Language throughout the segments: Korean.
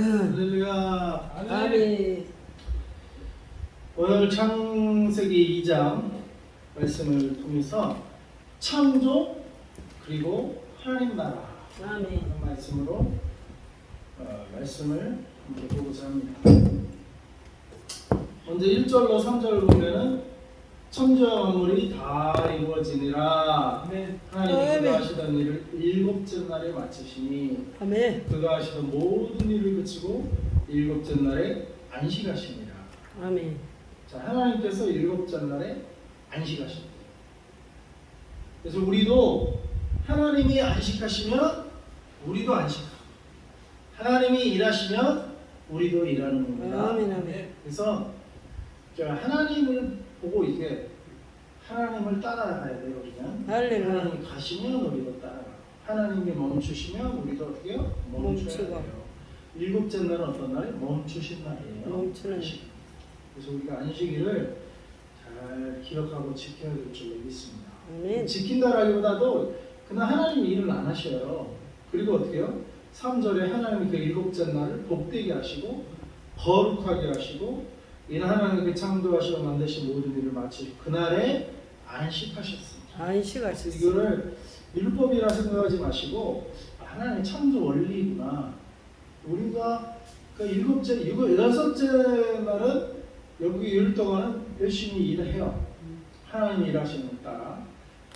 할렐루야. 아멘. 오늘 창세기 2장 말씀을 통해서 창조 그리고 하나님 나라 아멘. 하는 말씀으로 말씀을 한번 보고자 합니다. 먼저 1절로 3절을 보면은 천지와 만물이 다 이루어지니라. 하나님이 그가 하시던 일을 일곱째 날에 마치시니 아멘. 그가 하시던 모든 일을 그치고 일곱째 날에 안식하시니라. 아멘. 자, 하나님께서 일곱째 날에 안식하십니다. 그래서 우리도 하나님이 안식하시면 우리도 안식하고, 하나님이 일하시면 우리도 일하는 겁니다. 아멘. 아멘. 그래서 하나님을 보고 이게 하나님을 따라가야 돼요. 우리는 할렐루야. 하나님이 가시면 우리도 따라가고, 하나님이 멈추시면 우리도 어떻게 해요? 멈춰야 멈추고. 돼요. 일곱째 날은 어떤 날이에요? 멈추신 날이에요. 멈추는. 안식. 그래서 우리가 안식일을 잘 기억하고 지켜야 될 줄로 믿습니다. 아멘. 지킨다라기보다도 그날 하나님이 일을 안 하셔요. 그리고 어떻게 해요? 3절에 하나님이 그 일곱째 날을 복되게 하시고 거룩하게 하시고 이는 하나님께 창조하시고 만드신 모든 일을 마치시고 그날에 안식하셨습니다. 안식하셨습니다. 이거를 율법이라 생각하지 마시고 하나님의 창조 원리구나. 우리가 그 여섯째 날은 여기 1일 동안은 열심히 일해요. 하나님이 일하시는 따라.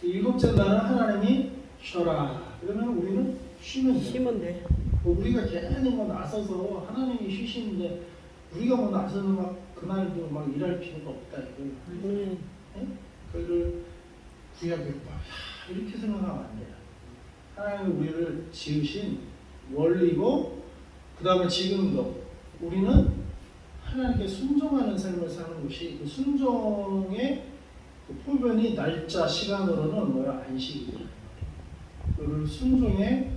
일곱째 날은 하나님이 쉬어라. 그러면 우리는 쉬면 돼요. 쉬면 돼. 우리가 괜히 뭐 나서서 하나님이 쉬시는데 우리가 뭐 나서서 막 그날도 막 일할 필요가 없다 이거. 아멘. 그를 구약했다. 이렇게 생각하면 안 돼요. 하나님이 우리를 지으신 원리고 그 다음에 지금도 우리는 하나님께 순종하는 삶을 사는 것이 그 순종의 그 표현이 날짜 시간으로는 뭐야? 안식이다. 그를 순종의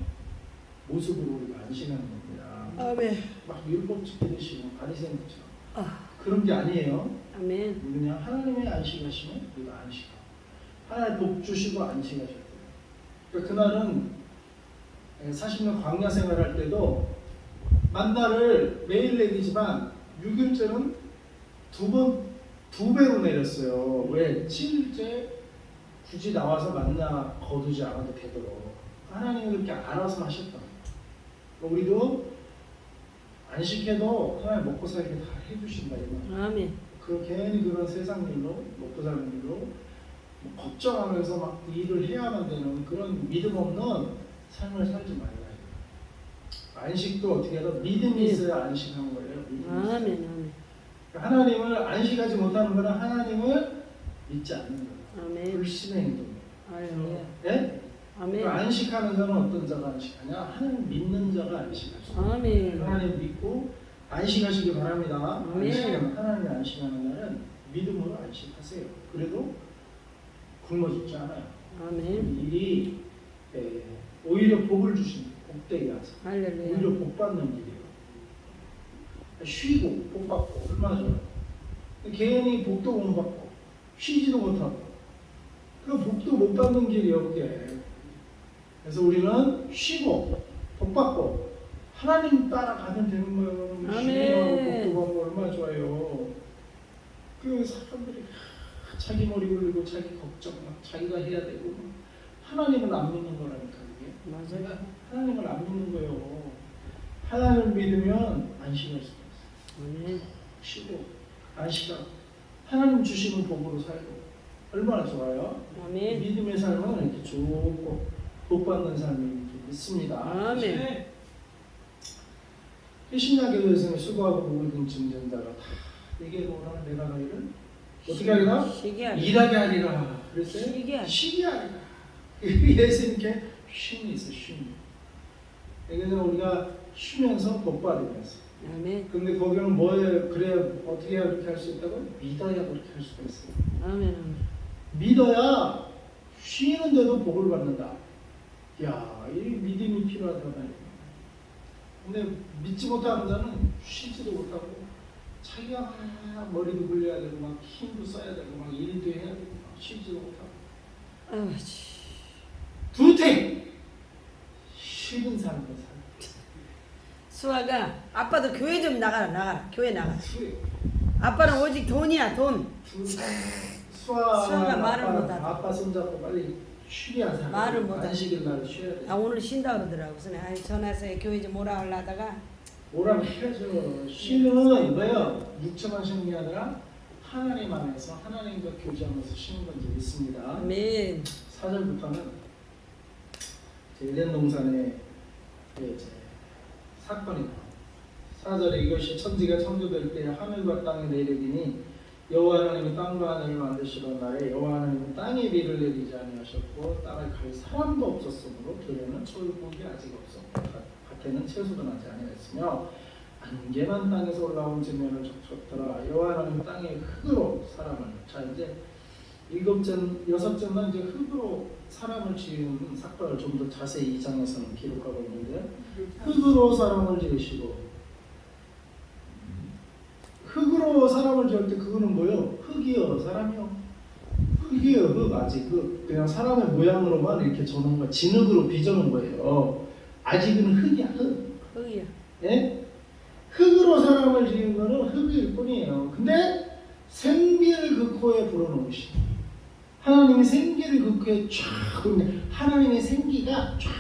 모습으로 우리가 안식하는 겁니다. 아멘. 막 율법 지키듯이 바리새인처럼 아. 그런 게 아니에요. 아멘. 그냥 하나님의 안식하시면 우리가 안식하고 하나님 복 주시고 안식하셨대요. 그러니까 그날은 40년 광야 생활할 때도 만나를 매일 내리지만 6일째는 두 배로 내렸어요. 왜? 7일째 굳이 나와서 만나 거두지 않아도 되도록 하나님이 그렇게 알아서 하셨다. 우리도 안식해도 하나님 먹고 살게 다 해주신다. 아멘. 괜히 그런 세상 일로 먹고 사는 일로 걱정하면서 막 일을 해야만 되는 그런 믿음 없는 삶을 살지 말아요. 안식도 어떻게 해도 믿음이 있어야 안식하는 거예요. 아멘. 아멘. 하나님을 안식하지 못하는 거는 하나님을 믿지 않는 거예요. 아멘. 불신의 행동이에요. 할렐루야. 네? 아멘. 안식하는 자는 어떤 자가 안식하냐? 하나님 믿는 자가 안식하죠. 아멘. 하나님 믿고 안식하시기 바랍니다. 아멘. 하나님이 안식하는 날은 믿음으로 안식하세요. 그래도 굶어 죽지 않아요. 아멘. 일이 오히려 복을 주십니다. 복되게 하세요. 할렐루야. 오히려 복 받는 일이에요. 쉬고 복 받고 얼마나 좋아요. 개인이 복도 못 받고 쉬지도 못하고 그 복도 못 받는 길이 없게. 그래서 우리는 쉬고 복 받고 하나님 따라가면 되는 거예요. 아멘. 복도 받고 얼마나 좋아요. 그 사람들이 자기 머리 굴리고 자기 걱정 막 자기가 해야 되고 하나님을 안 믿는 거라니까 이게. 맞아요. 하나님을 안 믿는 거예요. 하나님을 믿으면 안식할 수 있어요. 아멘. 쉬고 안식하고 하나님 주시는 복으로 살고 얼마나 좋아요. 아멘. 믿음의 삶은 이렇게 좋고 복 받는 삶을 믿습니다. 아멘. 신약교회에서는 수고하고 복을 든 증전자가 다 내게 오라 내가 너희를 어떻게 하리라? 쉬게 하리라. 일하게 하리라. 그랬어요? 쉬게 하리라. 쉬게 하리라. 예수님께 쉼이 있어. 쉼. 그래서 우리가 쉬면서 복 받으면서. 아멘. 근데 거기는 뭐예요? 그래 어떻게 해야 그렇게 할 수 있다고? 믿어야 그렇게 할 수가 있어요. 아멘. 아멘. 믿어야 쉬는데도 복을 받는다. 야, 이 믿음이 필요하다 말이야. 근데 믿지 못하는 자는 쉬지도 못하고 자기가 막 머리도 굴려야 되고 막 힘도 써야 되고 막 일도 해야 되고 막 쉬지도 못하고. 아버지. 두탱 쉬는 삶을 살. 수아가 아빠도 교회 좀 나가라. 교회 나가라. 아빠는 오직 돈이야 돈. 수아가 말을 못하다. 아빠 손잡고 빨리 쉬야 말을 못하다. 안식일 날 쉬어야 돼. 아 오늘 쉰다 그러더라고. 그래서 아이 전화해서 교회 좀 오라 하려다가 뭐라고 해야죠. 쉬는 뭐예요? 육체만 쉬는 게 아니라 하나님 안에서 하나님과 교제하면서 쉬는 건지 믿습니다. 아멘. 4절부터는 에덴 동산에 이제 사건이 나옵니다. 4절에 이것이 천지가 창조될 때 하늘과 땅이 내리니 여호와 하나님이 땅과 하늘을 만드시던 날에 여호와 하나님은 땅에 비를 내리지 아니하셨고 땅을 갈 사람도 없었으므로 들에는 철곡이 아직 없었고 밭에는 채소도 나지 아니하였으며 안개만 땅에서 올라온 지면을 적셨더라. 여호와 하나님은 땅의 흙으로 사람을 자 이제 여섯째는 이제 흙으로 사람을 지은 사건을 좀 더 자세히 이 장에서는 기록하고 있는데 흙으로 사람을 지으시고 흙으로 사람을 지을 때 그거는 뭐요? 흙이요 사람이요? 흙이요 흙 아직 그냥 사람의 모양으로만 이렇게 저는 거 진흙으로 빚어놓은 거예요. 아직은 흙이야 흙이야. 예? 흙으로 사람을 지은 거는 흙일 뿐이에요. 근데 생기를 그 코에 불어넣으시. 하나님이 생기를 그 코에 쫙 하나님의 생기가 쫙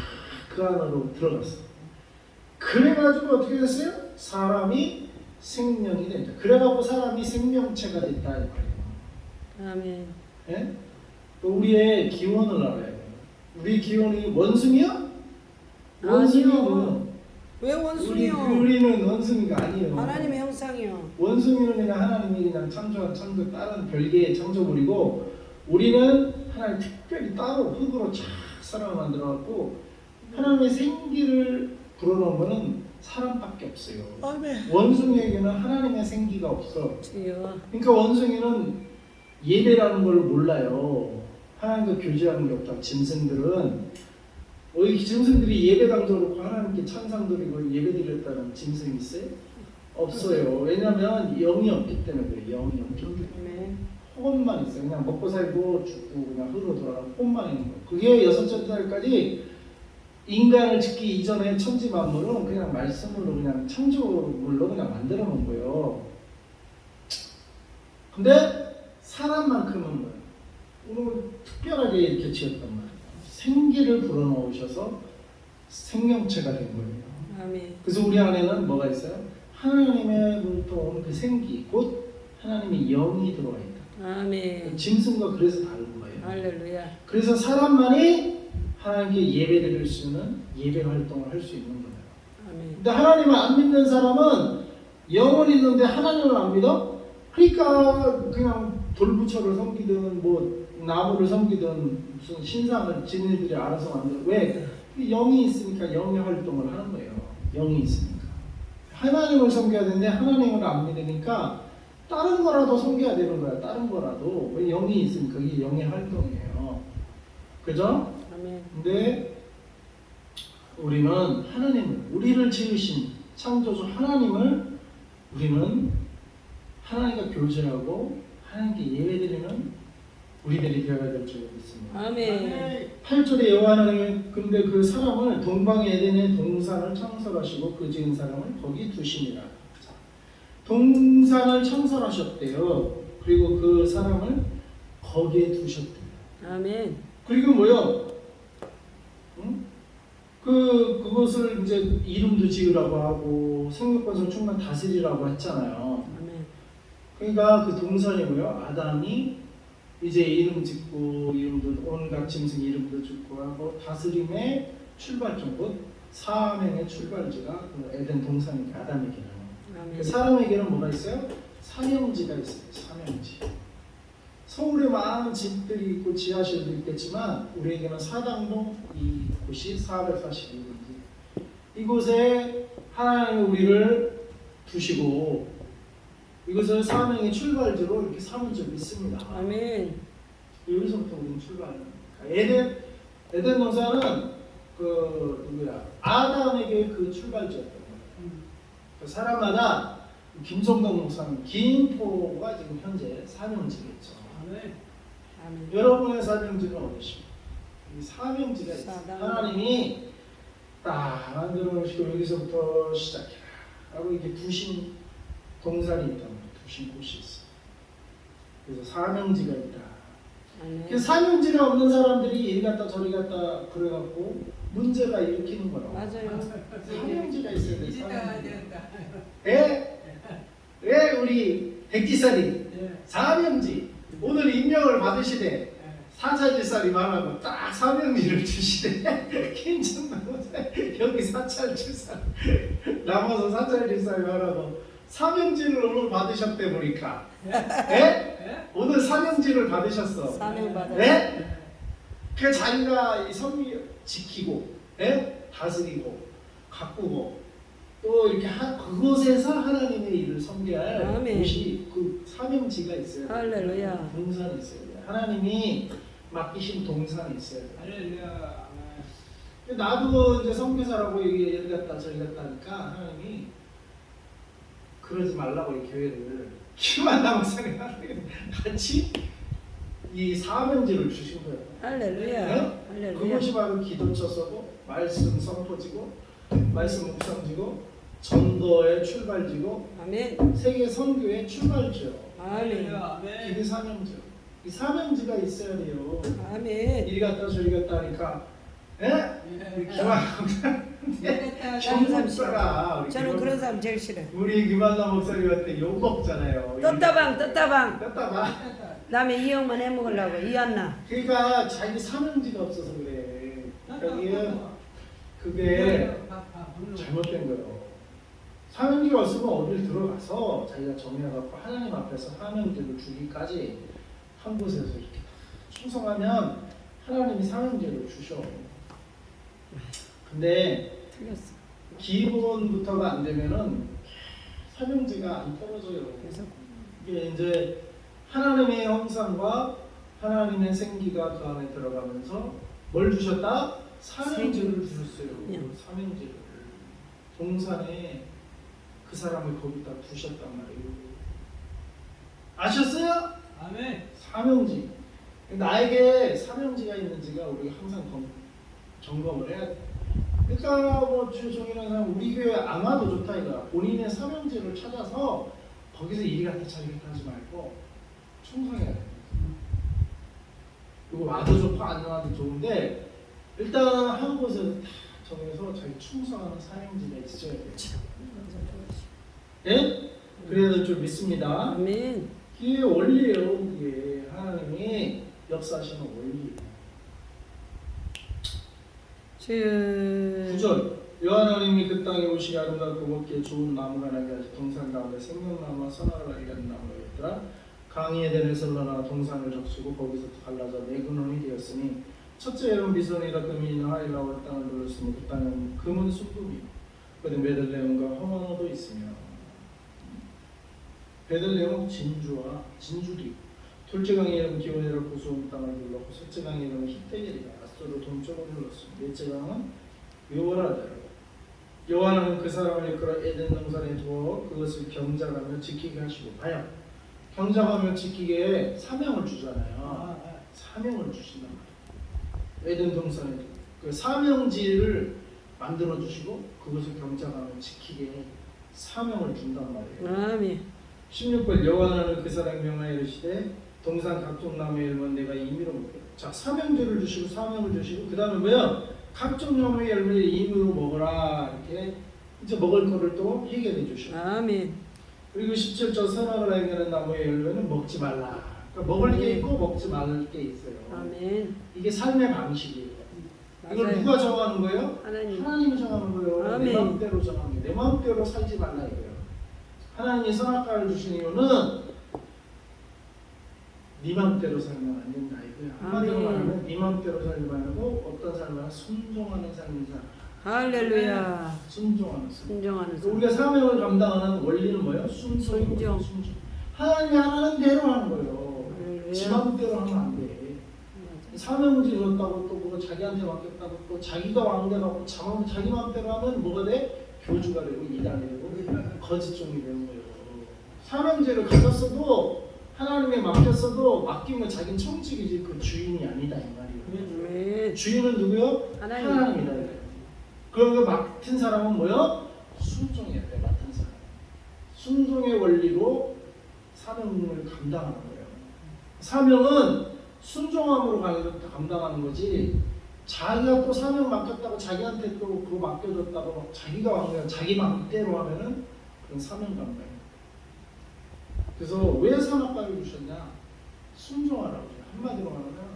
그 안으로 들어갔어. 그래가지고 어떻게 됐어요? 사람이 생명이 된다. 그래가지고 사람이 생명체가 됐다 이 말이에요. 아멘. 예? 또 우리의 기원을 알아야 돼요. 우리 기원이 원숭이야? 원숭이는 왜 원숭이요? 우리는 원숭이가 아니에요. 하나님의 형상이요. 원숭이는 그냥 하나님이 그냥 창조한 창조 다른 별개의 창조물이고 우리는 하나님 특별히 따로 흙으로 쫙 사람을 만들어갖고 하나님의 생기를 불어넣은 거는 사람밖에 없어요. 아멘. 원숭이에게는 하나님의 생기가 없어. 주여. 그러니까 원숭이는 예배라는 걸 몰라요. 하나님과 교제하는 게 없다. 짐승들은 이 짐승들이 예배당도 그렇고 하나님께 찬상 드리고 예배 드렸다는 짐승이 있어요? 없어요. 왜냐하면 영이 없기 때문에 그래요. 영이 없기 때문에 혼만 있어요. 그냥 먹고 살고 죽고 그냥 흐르고 돌아가는 혼만 있는 거예요. 그게 여섯째 달까지 인간을 짓기 이전에 천지 만물은 그냥 말씀으로 그냥 창조물로 그냥 만들어 놓은 거예요. 근데 사람만큼은 뭐예요? 오늘 특별하게 이렇게 지었단 말이에요. 생기를 불어넣으셔서 생명체가 된 거예요. 아멘. 그래서 우리 안에는 뭐가 있어요? 하나님의로부터 온 그 생기, 곧 하나님의 영이 들어와 있다. 아멘. 짐승과 그래서 다른 거예요. 할렐루야. 그래서 사람만이 하나님께 예배드릴 수 있는 예배 활동을 할 수 있는 거예요. 아멘. 근데 하나님을 안 믿는 사람은 영은 있는데 하나님을 안 믿어? 그러니까 그냥 돌부처를 섬기든 뭐 나무를 섬기든 무슨 신상을 지네들이 알아서 만들어. 왜? 영이 있으니까 영의 활동을 하는 거예요. 영이 있으니까. 하나님을 섬겨야 되는데 하나님을 안 믿으니까 다른 거라도 섬겨야 되는 거야. 다른 거라도. 왜? 영이 있으니까 그게 영의 활동이에요. 그죠? 아멘. 근데 우리는 하나님을, 우리를 지으신 창조주 하나님을 우리는 하나님과 교제하고 하나님께 예배드리는 우리들이 되어야 될 줄 믿습니다. 아멘. 8절에 여호와 하나님은 근데 그 사람을 동방의 에덴의 동산을 창설하시고 그 지은 사람을 거기 두시니라. 동산을 창설하셨대요. 그리고 그 사람을 거기에 두셨대요. 아멘. 그리고 뭐요? 응? 그것을 이제 이름도 지으라고 하고 생육권을 충만 다스리라고 했잖아요. 아멘. 그러니까 그 동산이 뭐요? 아담이 이제 이름 짓고 이름도 온갖 짐승 이름도 짓고 하고 다스림의 출발점, 곧 사명의 출발지가 그 에덴 동산이니까 아담에게는. 아멘. 사람에게는 뭐가 있어요? 사명지가 있어요. 사명지. 서울에 많은 집들이 있고 지하실도 있겠지만 우리에게는 사당동 이곳이 442군지. 이곳에 하나님이 우리를 두시고 이것을 사명의 출발지로 이렇게 삼은 적이 있습니다. 아멘. 여기서부터 우리는 출발합니다. 에덴 동산은 그 누구야? 아담에게 그 출발지였던 거예요. 그 사람마다 김성동 목사는 김포가 지금 현재 사명지겠죠. 아멘. 여러분의 사명지는 어디십니까? 이 사명지가 있어요. 하나님이 딱 만들어 놓으시고 여기서부터 시작해라 하고 이게 부신 동산이 있단 말이에요. 부신 곳이 있어. 그래서 사명지가 있다. 그 사명지가 없는 사람들이 이리 갔다 저리 갔다 그래갖고 문제가 일으키는 거라고. 맞아요. 사명지가 있어야 돼. 사명지. 예, 우리 백지살이 사명지 오늘 임명을 받으시되 사찰질살이만하고 딱 사명지를 주시되 김천남사 여기 사찰질살 남아서 사찰질살이만하고 사명지를 오늘 받으셨대 보니까 예? 오늘 사명지를 받으셨어. 사명 받아. 예? 그 자기가 이 성미 지키고 예? 다스리고 가꾸고 또 이렇게 그곳에서 하나님의 일을 섬겨야 할 아멘. 곳이 그 사명지가 있어요. 할렐루야. 동산이 있어요. 하나님이 맡기신 동산이 있어요. 할렐루야. 나도 이제 선교사라고 여기 갔다 저기 갔다 하니까 하나님이 그러지 말라고 이 교회를 김한나 목사님 같이 이 사명지를 주신 거예요. 할렐루야. 네? 할렐루야. 그것이 바로 기도처서고 말씀 선포지고 말씀 묵상지고 전도의 출발지고 아멘. 세계 선교의 출발지요. 아멘. 이게 사명지. 이 사명지가 있어야 돼요. 아멘. 이리 갔다 저리 갔다 하니까 예? 목사가 저는 그런 사람 제일 싫어요. 우리 김한나 목사님한테 욕 먹잖아요. 떴다방. 떴다방. 남의 이용만 해먹으려고 이안나. 그러니까 자기 사명지가 없어서 그래. 그게 잘못된 거예요. 사명지가 없으면 어딜 들어가서 자기가 정해갖고 하나님 앞에서 사명지를 주기까지 한 곳에서 이렇게 충성하면 하나님이 사명지를 주셔. 근데 틀렸어. 기본부터가 안 되면은 사명지가 안 떨어져요. 그래서 이게 이제 하나님의 형상과 하나님의 생기가 그 안에 들어가면서 뭘 주셨다? 사명지를 주셨어요. 사명지를 동산에 그 사람을 거기다 두셨단 말이에요. 아셨어요? 아멘. 사명지. 나에게 사명지가 있는지가 우리가 항상 점검을 해야 돼. 그러니까 뭐 주종이라는 사람 우리 교회 아마도 좋다 이거야. 본인의 사명지를 찾아서 거기서 이리 갔다 저리 갔다 하지 말고 충성해야 돼. 이거 와도 좋고 안 와도 좋은데 일단 한 곳에서 다 정해서 자기 충성하는 사명지가 있어야 돼. 예? 그래야 줄 믿습니다. 아멘. 이게 원리예요. 이게 하나님이 역사하시는 원리. 9절 여호와님이 그 땅에 오시기 아름답고 먹기에 좋은 나무가 나게 하시 동산 가운데 생명나무와 선악을 알게 하는 나무가 있더라. 강이 에덴에서 흘러나 동산을 적수고 거기서 갈라져 네 근원이 되었으니 첫째 해는 비손이라 금이나 하일라와 땅을 둘렀으니 그 땅은 금은 순금이요 그런데 베들레헴과 허머노도 있으며 베들레헴은 진주와 진주도 있고 둘째 강의 이름은 기온이라 고소한 땅을 둘렀고 셋째 강의 이름은 히데겔이라 아스토로 동쪽을 눌렀으며 넷째 강은 요라다로 여호와는 그 사람을 이끌어 에덴 동산에 두어 그것을 경작하며 지키게 하시고 봐요. 경작하며 지키게 사명을 주잖아요. 사명을 주신단 말이에요. 에덴 동산에 그 사명지를 만들어 주시고 그것을 경작하며 지키게 사명을 준단 말이에요. 아멘. 16절 여호와는 그 사람 명하여 이르시되 동산 각종 나무의 열매는 내가 임의로 먹게. 자 사명지를 주시고 사명을 주시고 그 다음에 뭐야? 각종 나무의 열매를 임의로 먹어라 이렇게 이제 먹을 거를 또 해결해 주셔. 아멘. 그리고 17절 선악을 알게 하는 나무의 열매는 먹지 말라. 그러니까 먹을 게 있고 먹지 말을 게 있어요. 아멘. 이게 삶의 방식이에요. 이걸 맞아요. 누가 정하는 거예요? 하나님. 하나님이 정하는 거예요. 아멘. 내 마음대로 정하는 거예요. 내 마음대로 살지 말라 이거예요. 하나님이 선악과를 주신 이유는 네 맘대로 살면 안 된다 이거야. 한마디로 말하면 네 맘대로 살지 말고 어떤 삶을 순종하는 삶을 살아. 할렐루야. 순종하는 삶. 순종하는 삶. 우리가 사명을 감당하는 원리는 뭐예요? 순종. 순종. 하나님이 하라는 대로 하는 거예요. 할렐루야. 지 맘대로 하면 안 돼. 사명지 줬다고 또 그거 자기한테 맡겼다고 또 자기가 왕래가고 자기 맘대로 하면 뭐가 돼? 교주가 되고 이단이 되고 거짓종이 되는 거예요. 사명제를 가졌어도 하나님에 맡겼어도 맡기면 자기는 청직이지 그 주인이 아니다 이 말이에요. 아멘. 주인은 누구요? 하나님. 하나님이다. 그런 거 맡은 사람은 뭐요? 순종해야 돼. 맡은 사람. 순종의 원리로 사명을 감당하는 거예요. 사명은 순종함으로 감당하는 거지. 자기가 또 사명 맡겼다고 자기한테 또 그거 맡겨줬다고 자기가 왕래가 자기 맘대로 하면은 그건 사명 감당이에요. 그래서 왜 산악가를 주셨냐? 순종하라고. 한마디로 말하면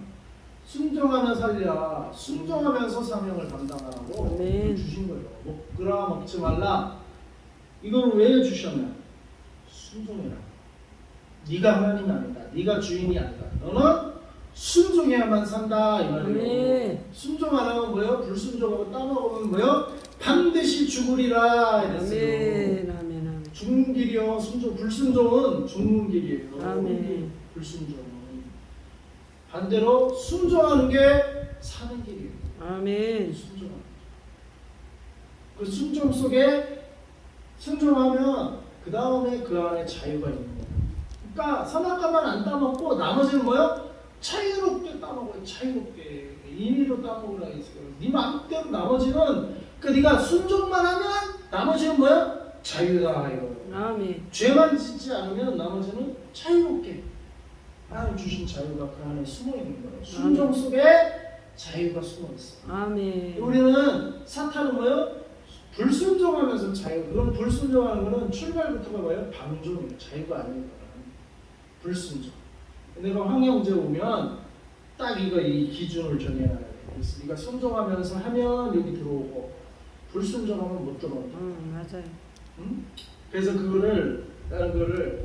순종하며 살랴. 순종하면서 사명을 감당하라고 주신 거예요. 먹으라 먹지 말라. 이걸 왜 주셨냐? 순종해라. 네가 하나님이 아니다. 네가 주인이 아니다. 너는 순종해야만 산다 이 말이에요. 순종하라면 뭐예요? 불순종하고 따먹으면 뭐예요? 반드시 죽으리라 이랬어요. 아멘. 죽는 길이요. 순종 불순종은 죽는 길이에요. 아멘. 불순종은 반대로 순종하는 게 사는 길이에요. 아멘. 순종하는 그 순종 속에 순종하면 그 다음에 그 안에 자유가 있는 거예요. 그러니까 선악과만 안 따먹고 나머지는 뭐요? 자유롭게 따먹어요. 자유롭게 임의로 따먹으라 했어요. 네 마음대로 나머지는 그 네가 순종만 하면 나머지는 뭐야? 자유다 이거. 아멘. 죄만 짓지 않으면 나머지는 자유롭게 하나님 주신 자유가 그 안에 숨어 있는 거예요. 순종 속에 자유가 숨어 있어. 아멘. 우리는 사탄은 뭐요? 불순종하면서 자유. 그런 불순종하는 거는 출발부터가 뭐예요? 방종이에요. 자유가 아니에요. 불순종. 내가 황영제 오면 딱 이 기준을 정해놔야 돼. 그래서 네가 순종하면서 하면 여기 들어오고 불순종하면 못 들어온다. 맞아요. 응? 그래서 그거를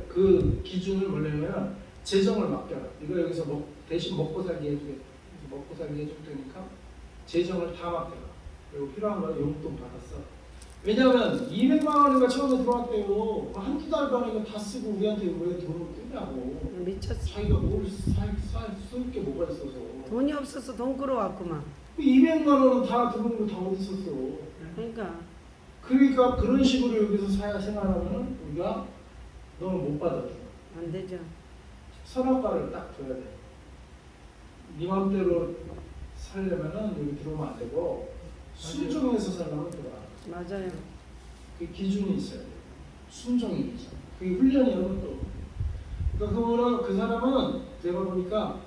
그 기준을 뭐냐면 재정을 맡겨라. 네가 여기서 대신 먹고 살게 해주게. 먹고 살게 해줄 테니까 재정을 다 맡겨라. 그리고 필요한 거 용돈 받았어. 왜냐하면 200만 원인가 처음에 들어왔대요. 한두 달 만에 이거 다 쓰고 우리한테 왜 돈을 끄냐고. 미쳤어. 자기가 뭘 쓸 게 뭐가 있어서. 돈이 없어서 돈 끌어왔구만. 200만 원은 다 들어온 거 다 어디 있었어. 그러니까 그런 식으로 여기서 생활하면 우리가 너는 못 받아줘. 안 되죠. 선악과를 딱 둬야 돼. 네 맘대로 살려면은 여기 들어오면 안 되고 순종해서 살려면 들어와. 맞아요. 그 기준이 있어야 돼. 순종이 있죠. 그게 훈련이에요, 또. 그러니까 그거는 그 사람은 내가 보니까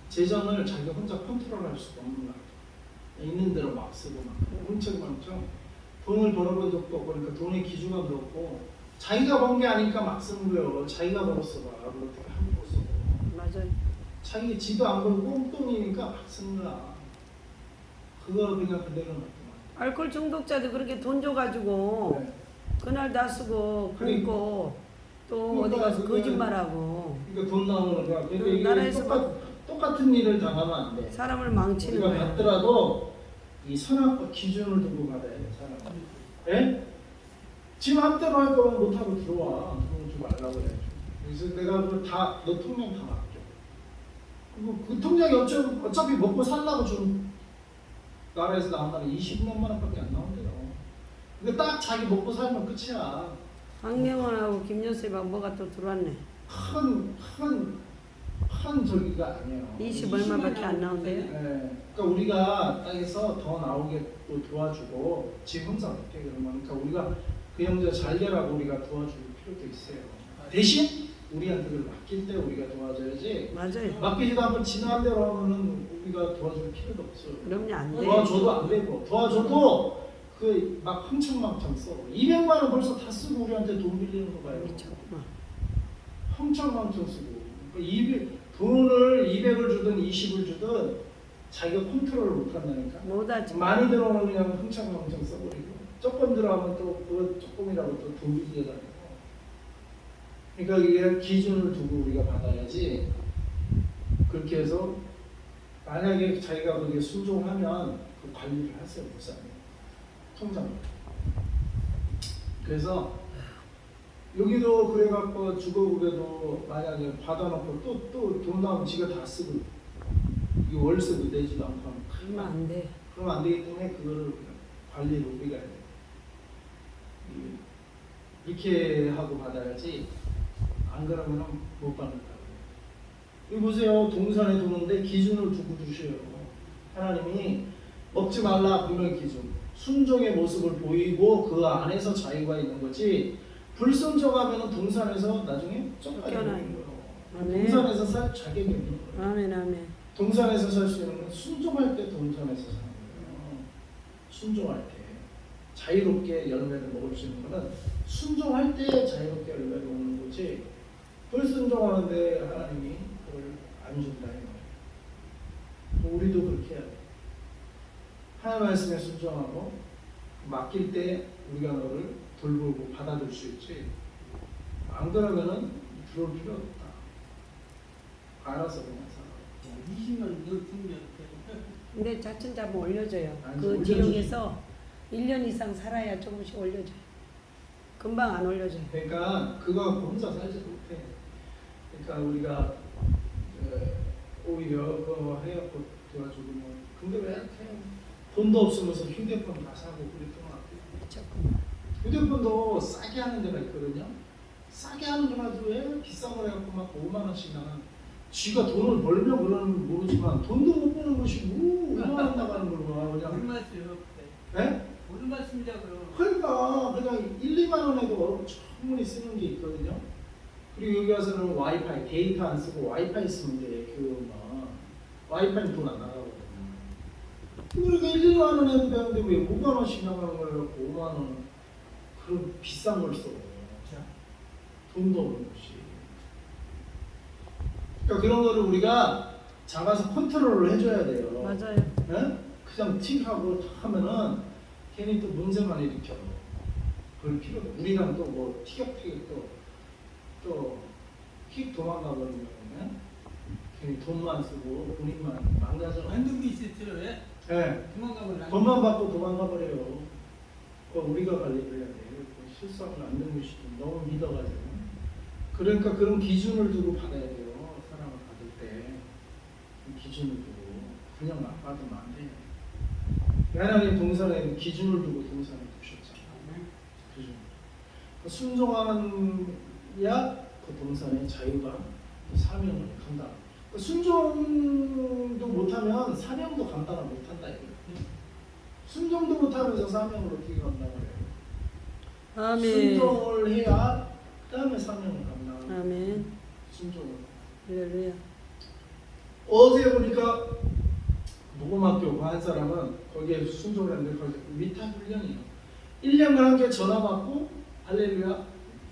재정을 자기가 혼자 컨트롤할 수가 없는 거야. 있는 대로 막 쓰고 막 훔쳐망쳐 돈을 벌어본 적도 없고 그러니까 돈의 기준감도 없고 자기가 번 게 아니까 막 쓰는 거예요. 자기가 벌었어 봐. 그걸 어떻게 함부로 써. 맞아요. 자기 지도 안 벌고 꽁돈이니까 막 쓰는 거야. 그거 그냥 그대로 놔두면. 알코올 중독자도 그렇게 돈 줘가지고 네. 그날 다 쓰고 굶고 또 그러니까 어디 가서 그게- 거짓말하고 그러니까 돈 나오는 거야. 그러니까 이게 나라에서 똑같은 일을 당하면 안 돼. 사람을 망치는 우리가 거야. 받더라도 이 선악과 기준을 두고 받아야 돼. 사람은. 예? 지금 함대로 할 거면 못하고 들어와. 돈 주고 말라고 해야죠. 그래서 내가 너 통장 다 맡겨. 그리고 그 통장이 어차피 먹고 살라고 준 나라에서 나온다는 20몇만 원밖에 안 나온대요. 근데 딱 자기 먹고 살면 끝이야. 황명원하고 김여수하고 뭐가 또 들어왔네. 큰 저기가 아니에요. 20 얼마밖에 안 나온대요. 네. 그러니까 우리가 땅에서 더 나오게 또 도와주고 지 혼자 못해 그러면 그러니까 우리가 그 형제 잘 되라고 우리가 도와줄 필요도 있어요. 대신 우리한테 그걸 맡길 때 우리가 도와줘야지. 맞아요. 맡기지도 않고 지난 대로 하면은 우리가 도와줄 필요도 없어요. 그럼요 안 돼. 도와줘도 안 되고 도와줘도 그 막 흥청망청 써. 200만 원 벌써 다 쓰고 우리한테 돈 빌리는 거 봐요. 미쳤구만. 흥청망청 쓰고. 돈을 200을 주든 20을 주든 자기가 컨트롤을 못한다니까. 못하지. 많이 들어오면 그냥 흥청망청 써버리고 조금 들어오면 또 그거 조금이라고 또 돈 빌려다니고. 그러니까 이게 기준을 두고 우리가 받아야지. 그렇게 해서 만약에 자기가 그게 순종하면 그 관리를 하세요. 목사님. 통장. 그래서 여기도 그래갖고 주거국에도 만약에 받아놓고 또 돈 나오면 지가 다 쓰고 이 월세도 내지도 않고 하면 그러면 안 돼. 그러면 안 되기 때문에 그거를 관리를 우리가 해야 돼. 이렇게 하고 받아야지 안 그러면 못 받는다고. 여기 보세요. 동산에 두는데 기준을 두고 주셔요. 하나님이 먹지 말라 분명히 기준. 순종의 모습을 보이고 그 안에서 자유가 있는 거지. 불순종하면 동산에서 나중에 쫓겨나는 거예요. 아멘. 동산에서 살 자격이 없는 거예요. 아멘 아멘. 동산에서 살 수 있는 건 순종할 때 동산에서 사는 거예요. 순종할 때 자유롭게 열매를 먹을 수 있는 거는 순종할 때 자유롭게 열매를 먹는 거지. 불순종하는데 하나님이 그걸 안 준다 이 말이에요. 우리도 그렇게 해야 돼. 하나님 말씀에 순종하고 맡길 때 우리가 너를 돌보고 받아줄 수 있지. 안 그러면은 들어올 필요 없다. 알아서 그냥 살아. 20년 넣었으면 근데 차츰 잡으면 올려줘요. 아니, 그 올려주지. 지역에서 1년 이상 살아야 조금씩 올려줘요. 금방 안 올려줘요. 그러니까 그거 혼자 살지 못해. 그러니까 우리가 오히려 그거 해갖고 돼가지고 뭐 근데 왜 이렇게 돈도 없으면서 휴대폰 다 사고 그랬던 것 같아요. 그렇죠. 휴대폰도 싸게 하는 데가 있거든요. 싸게 하는 데가 왜 비싼 거 해갖고 막 5만 원씩 나가. 쥐가 돈을 벌면 그러는 모르지만 돈도 못 버는 것이 뭐 5만 원 나가는 걸 봐. 물 그냥. 말씀이요 그때. 네? 물 말씀이자 그럼. 그러니까 그냥 1, 2만 원에도 충분히 쓰는 게 있거든요. 그리고 여기 와서는 와이파이 데이터 안 쓰고 와이파이 쓰면 돼. 그거만 와이파이는 돈 안 나가거든요. 그러니까 1, 2만 원 해도 되는데 왜 5만 원씩 나가는 걸 갖고 5만 원 그런 비싼 걸 써. 돈도 없는 것이. 그러니까 그런 거를 우리가 잡아서 컨트롤을 해줘야 돼요. 맞아요. 네? 그냥 틱하고 탁 하면은 괜히 또 문제만 일으켜. 그럴 필요가 없어. 우리랑 또 뭐 티격태격 또휙 도망가 버리면 괜히 돈만 쓰고 본인만 망가져. 만든 게 있었죠 왜? 네. 도망가면 돈만 받고 도망가 버려요. 그거 우리가 관리를 해야 돼. 실수하면 안 되는 것이 너무 믿어가지고. 그러니까 그런 기준을 두고 받아야 돼요. 사람을 받을 때 기준을 두고 그냥 막 받으면 안 돼요. 하나님 동산에 기준을 두고 동산에 두셨잖아요. 기준. 순종하는야 그 동산의 자유가 그 사명을 감당. 순종도 못하면 사명도 감당을 못한다 이거예요. 순종도 못하면서 사명을 어떻게 감당을 해요? 아멘. 순종을 해야 그다음에 사명을 감당하는. 아멘. 순종을. 할렐루야. 어제 보니까 모금학교 한 사람은 거기에 순종을 했는데 거기 위탁 훈련이에요. 1년간 한 게 전화 받고 할렐루야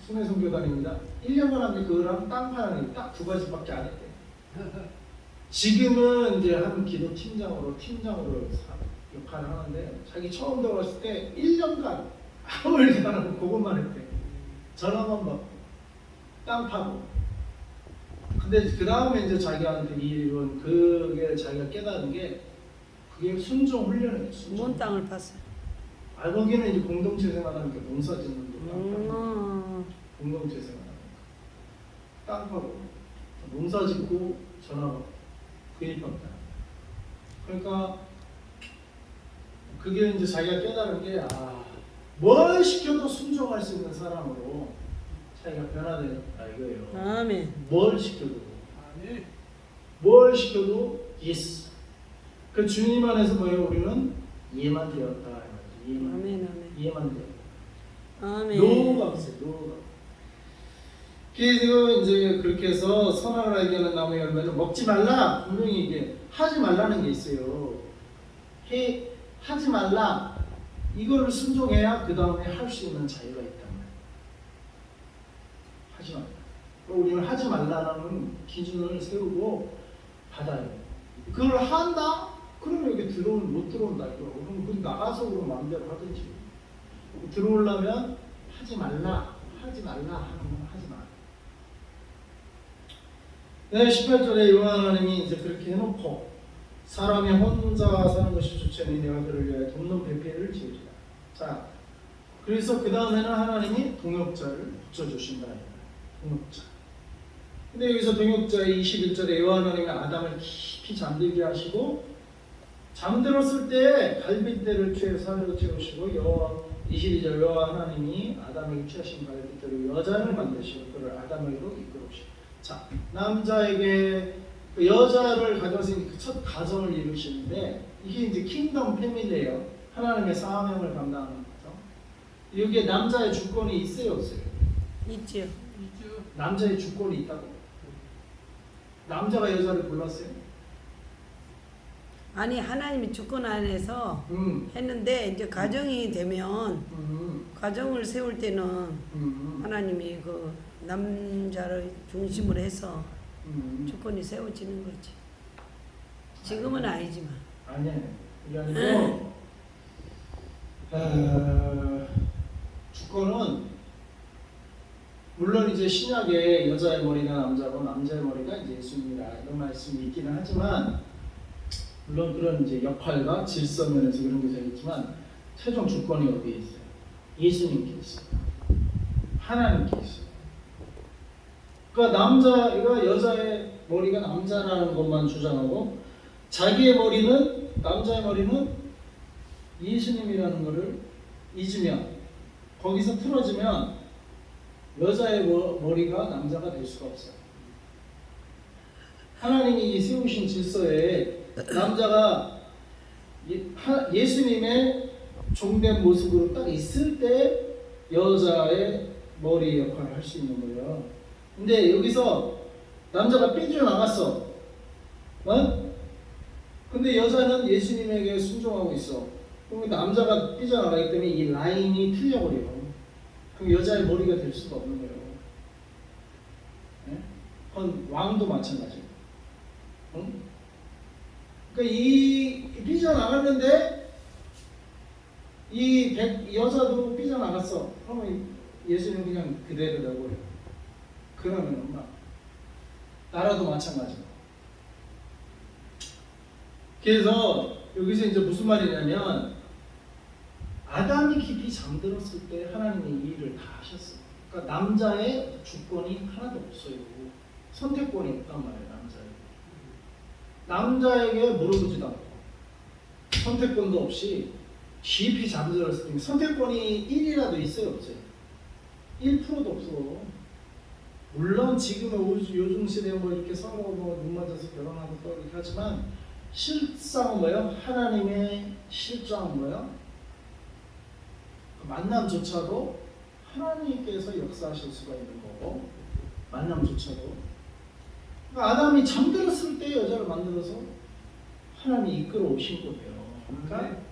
순회선교단입니다. 1년간 한 게 그거랑 땅 파는 딱 두 가지밖에 안 했대. 지금은 이제 한 기도 팀장으로 역할을 하는데 자기 처음 들어갔을 때 1년간 아무 일도 안 하고 그것만 했대. 전화만 받고 땅 파고. 근데 그 다음에 이제 자기한테 이런 그게 자기가 깨달은 게 그게 순종 훈련이에요. 뭔 땅을 팠어요? 거기는 이제 공동체 생활하니까 농사 짓는 거 공동체 생활하니까 땅 파고 농사 짓고 전화 받고 그 일밖에 안 해요. 그러니까 그게 이제 자기가 깨달은 게 뭘 시켜도 순종할 수 있는 사람으로 자기가 변화되었다 이거예요. 아멘. 뭘 시켜도 아니. 뭘 시켜도 예스. 그 주님 안에서 뭐예요? 우리는 이해만 되었다. 이해만. 아멘. 아멘. 이해만 되었다. 아멘. 노가 없어요. 노가. 그래서 이제 그렇게 해서 선악을 알게 하는 나무의 열매는 먹지 말라. 분명히 이게 하지 말라는 게 있어요. 하지 말라. 이거를 순종해야 그 다음에 할 수 있는 자유가 있단 말이에요. 하지 말라. 우리는 하지 말라는 기준을 세우고 받아요. 그걸 한다? 그러면 여기 못 들어온다 이거. 그럼 그 나가서 그럼 마음대로 하든지. 들어오려면 하지 말라 하는 건 하지 마. 네, 18절에 여호와 하나님이 이제 그렇게 해놓고 사람이 혼자 사는 것이 좋지 않으니 내가 그를 위하여 돕는 배필을 지으리라. 자, 그래서 그 다음에는 하나님이 동역자를 붙여주신다. 동역자. 근데 여기서 동역자의 21절에 여호와 하나님이 아담을 깊이 잠들게 하시고 잠들었을 때 갈빗대를 취해서 산으로 채우시고 22절 여호와 하나님이 아담에게 취하신 갈빗대로 여자를 만드시고 그를 아담에게로 이끌으시고. 자, 남자에게 그 여자를 가져와서 그 첫 가정을 이루시는데 이게 이제 킹덤 패밀리예요. 하나님의 사명을 감당하는 가정. 여기에 남자의 주권이 있어요, 없어요? 있지요. 이주 남자의 주권이 있다고? 남자가 여자를 골랐어요? 아니 하나님이 주권 안에서 했는데 이제 가정이 되면 가정을 세울 때는 하나님이 그 남자를 중심으로 해서 주권이 세워지는 거지. 지금은 아니지만. 아니에요. 이게 아니고 주권은 물론 이제 신약에 여자의 머리가 남자고 남자의 머리가 이제 예수님이라 이런 말씀이 있기는 하지만 물론 그런 이제 역할과 질서 면에서 그런 게 되겠지만 최종 주권이 어디에 있어요? 예수님께 있어요. 하나님께 있어요. 그러니까 남자가 여자의 머리가 남자라는 것만 주장하고 자기의 머리는 남자의 머리는 예수님이라는 것을 잊으면 거기서 틀어지면 여자의 머리가 남자가 될 수가 없어요. 하나님이 세우신 질서에 남자가 예수님의 종된 모습으로 딱 있을 때 여자의 머리 역할을 할 수 있는 거예요. 근데 여기서 남자가 삐져나갔어. 근데 여자는 예수님에게 순종하고 있어. 그럼 남자가 삐져나가기 때문에 이 라인이 틀려버려요. 그럼 여자의 머리가 될 수가 없는 거예요. 그건 왕도 마찬가지예요. 그러니까 이 삐져나갔는데 이 여자도 삐져나갔어. 그러면 예수는 그냥 그대로 내버려요. 그러면 막 나라도 마찬가지고. 그래서 여기서 이제 무슨 말이냐면 아담이 깊이 잠들었을 때 하나님이 이 일을 다 하셨어요. 그러니까 남자의 주권이 하나도 없어요. 선택권이 없단 말이에요. 남자에게 물어보지도 않고 선택권도 없이 깊이 잠들었을 때 선택권이 1이라도 있어요, 없어요? 1%도 없어. 물론 지금의 요즘 시대에 뭐 이렇게 서로 뭐 눈 맞아서 결혼하고 또 이렇게 하지만 실상은 뭐예요? 하나님의 실정은 뭐예요? 그 만남조차도 하나님께서 역사하실 수가 있는 거고 만남조차도 그러니까 아담이 잠들었을 때 여자를 만들어서 하나님이 이끌어 오신 거예요. 그러니까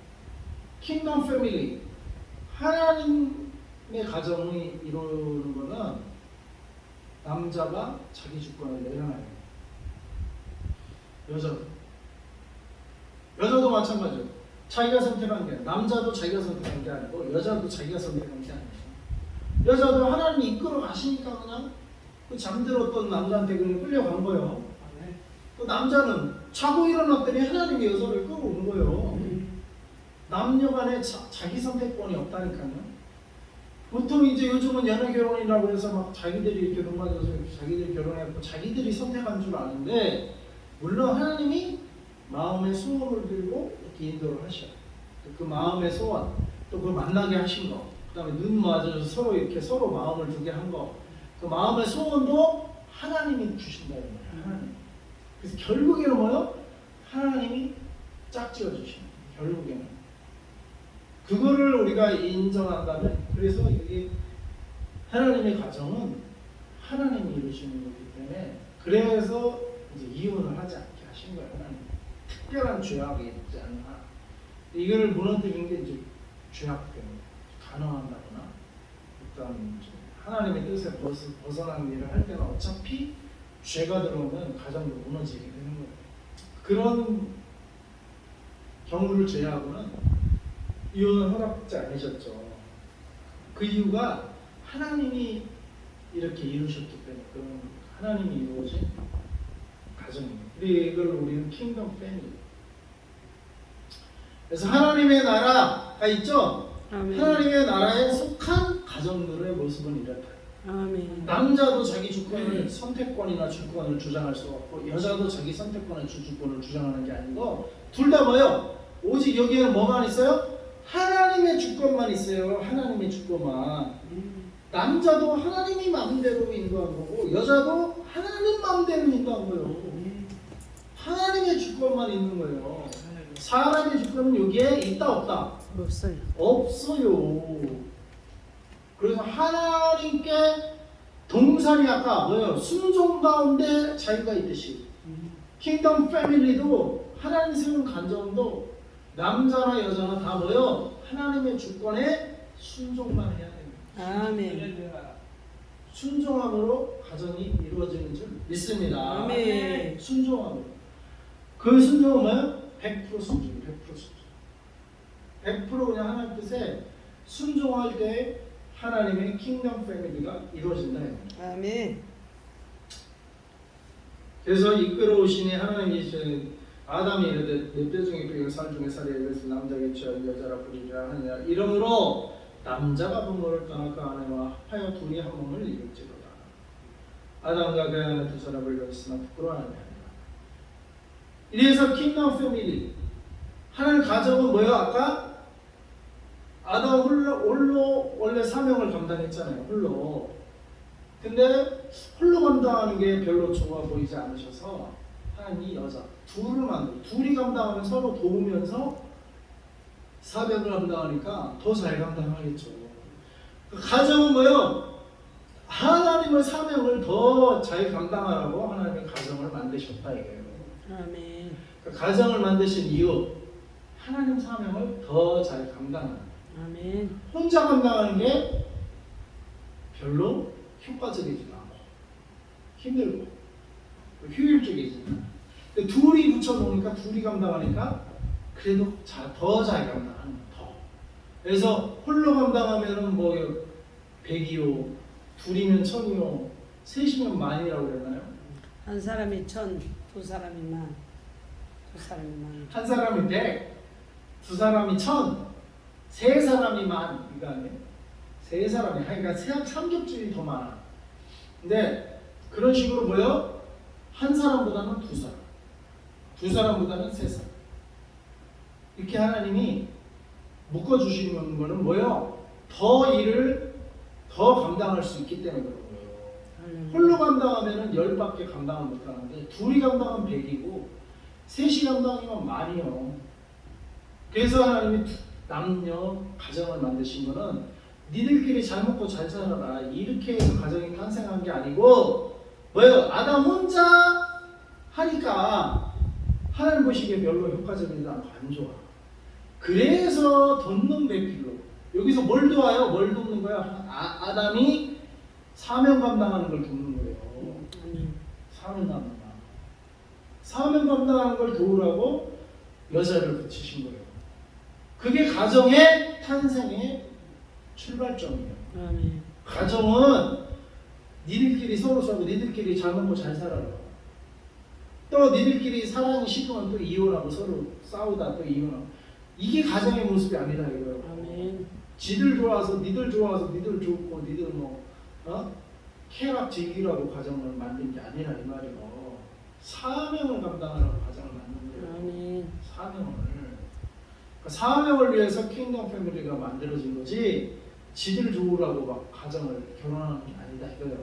킹덤 패밀리 하나님의 가정이 이루는 거는 남자가 자기 주권을 내려놔요. 여자도 마찬가지예요. 자기가 선택한 게 남자도 자기가 선택한 게 아니고 여자도 자기가 선택한 게 아니에요. 여자도 하나님이 이끌어 가시니까 그냥 그 잠들었던 남자한테 그냥 끌려간 거예요. 그 남자는 자고 일어났더니 하나님이 여자를 끌어오는 거예요. 남녀간에 자기 선택권이 없다니까요. 보통 이제 요즘은 연애 결혼이라고 해서 막 자기들이 이렇게 돈 맞아서 자기들이 결혼했고 자기들이 선택한 줄 아는데 물론 하나님이 마음의 소원을 들고 이렇게 인도를 하셔요. 그 마음의 소원, 또 그걸 만나게 하신 거, 그 다음에 눈 맞아서 서로 이렇게 서로 마음을 두게 한 거, 그 마음의 소원도 하나님이 주신다는 거예요. 하나님. 그래서 결국에는 뭐요? 하나님이 짝지어 주시는 거예요. 결국에는. 그거를 우리가 인정한다면, 그래서 여기 하나님의 가정은 하나님이 이루시는 거기 때문에, 그래서 이제 이혼을 하지 않게 하신 거예요. 하나님. 특별한 죄악이 있지 않나. 이걸 무너뜨린 게 이제 죄악 때문에 가능한다거나, 일단 하나님의 뜻에 벗어난 일을 할 때는 어차피 죄가 들어오면 가정도 무너지게 되는 거예요. 그런 경우를 제외하고는 이혼을 허락하지 않으셨죠. 그 이유가 하나님이 이렇게 이루셨기 때문에 그런 하나님이 이루어진 가정입니다. 이걸 우리는 킹덤 패밀리. 그래서 하나님의 나라가 있죠. 아멘. 하나님의 나라에 속한 가정들의 모습은 이렇다. 아멘. 남자도 자기 주권을 선택권이나 주권을 주장할 수 없고 여자도 자기 선택권을 주권을 주장하는 게 아니고 둘 다 뭐요? 오직 여기에는 뭐만 있어요? 하나님의 주권만 있어요. 하나님의 주권만. 남자도 하나님이 마음대로 인도한 거고 여자도 하나님 마음대로 인도한 거예요. 하나님의 주권만 있는 거예요. 사람의 주권은 여기에 있다 없다? 없어요. 없어요. 그래서 하나님께 동산이 아까 뭐예요? 순종 가운데 자유가 있듯이 킹덤 패밀리도 하나님 세운 간정도 남자나 여자나 다 뭐예요? 하나님의 주권에 순종만 해야 됩니다. 아멘. 할렐루야. 순종함으로 가정이 이루어지는 줄 믿습니다. 아멘. 순종함으로. 그 순종은 뭐예요? 100% 순종, 100% 순종. 100% 그냥 하나님 뜻에 순종할 때 하나님의 킹덤 패밀리가 이루어진다. 아멘. 그래서 이끌어오시니 하나님이 아담이 이르되 내 뼈 중에 뼈가 살 중에 살이 이것을 남자에게 취하여 여자라 부르리라 하느냐 이러므로 남자가 부모를 떠나 그 아내와 합하여 둘이 한 몸을 이룰지로다. 아담과 그 아내 두 사람을 이뤘으나 부끄러워하지 아니라. 이래서 킹덤 패밀리 하나님 가정은 뭐예요? 아까 아담 홀로 원래 사명을 감당했잖아요. 홀로. 근데 홀로 감당하는 게 별로 좋아 보이지 않으셔서 하나님이 여자 둘을 만들고 둘이 감당하면 서로 도우면서 사명을 감당하니까 더 잘 감당하겠죠. 가정은 뭐예요? 하나님의 사명을 더 잘 감당하라고 하나님의 가정을 만드셨다 이거예요. 아멘. 가정을 만드신 이유 하나님 사명을 더 잘 감당하는. 아멘. 혼자 감당하는 게 별로 효과적이지 않고 힘들고 효율적이지 않아요. 둘이 붙여놓으니까 둘이 감당하니까 그래도 더 잘 감당하는 거예요. 더. 그래서 홀로 감당하면은 뭐 100이요, 둘이면 1000이요, 셋이면 만이라고 그랬나요? 한 사람이 1000, 두 사람이 만, 두 사람이 만. 한 사람이 100, 두 사람이 1000, 세 사람이 만 이거 아니에요? 세 사람이 그러니까 삼겹줄이 더 많아. 근데 그런 식으로 뭐요? 한 사람보다는 두 사람, 두 사람보다는 세 사람. 이렇게 하나님이 묶어주시는 거는 뭐요? 더 일을 더 감당할 수 있기 때문에 그런 거예요. 홀로 감당하면은 10밖에 감당을 못하는데 둘이 감당하면 100이고 셋이 감당이면 만이요. 그래서 하나님이 남녀 가정을 만드신 거는 니들끼리 잘 먹고 잘 살아라 이렇게 해서 가정이 탄생한 게 아니고 뭐예요? 아담 혼자 하니까 하나님 보시기에 별로 효과적이지 않고 안 좋아. 그래서 돕는 배필로 여기서 뭘 도와요? 뭘 돕는 거야? 아담이 사명 감당하는 걸 돕는 거예요. 사명 감당. 사명 감당하는 걸 도우라고 여자를 붙이신 거예요. 그게 가정의 탄생의 출발점이에요. 아멘. 가정은 니들끼리 서로 서고 니들끼리 잘 먹고 잘 살아라. 또 니들끼리 사랑이 식으면 또 이혼하고 서로 싸우다 또 이혼하고 이게 가정의 모습이 아니라 이거예요. 아멘. 지들 좋아서 니들 좋아서 니들 좋고 니들 뭐 쾌락 즐기라고 가정을 만든 게 아니라 이 말이에요. 사명을 감당하라고 가정을 만든 거예요. 아멘. 사명을. 그러니까 사명을 위해서 킹덤 패밀리가 만들어진 거지 지들 좋으라고 막 가정을 결혼하는 게 아니다 이거예요.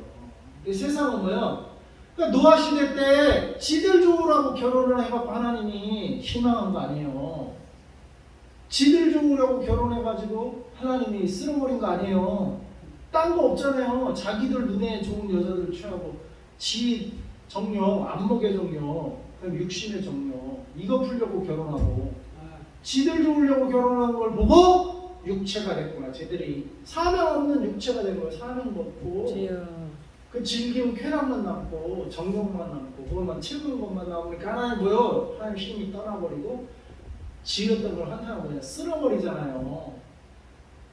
근데 세상은 뭐예요? 그러니까 노아 시대 때 지들 좋으라고 결혼을 해갖고 하나님이 희망한 거 아니에요. 지들 좋으라고 결혼해가지고 하나님이 쓸어버린 거 아니에요. 딴 거 없잖아요. 자기들 눈에 좋은 여자들 취하고 지 정욕, 안목의 정욕, 그럼 육신의 정욕 이거 풀려고 결혼하고 지들 좋으려고 결혼한 걸 보고 육체가 됐구나. 쟤들이 사명 없는 육체가 된 거예요. 사명도 없고 그 즐기면 쾌락만 남고 정욕만 남고 그것만 채우는 것만 남으니까 하나님 뭐요? 하나님 힘이 떠나버리고 지었던 걸 하나가 그냥 쓸어버리잖아요.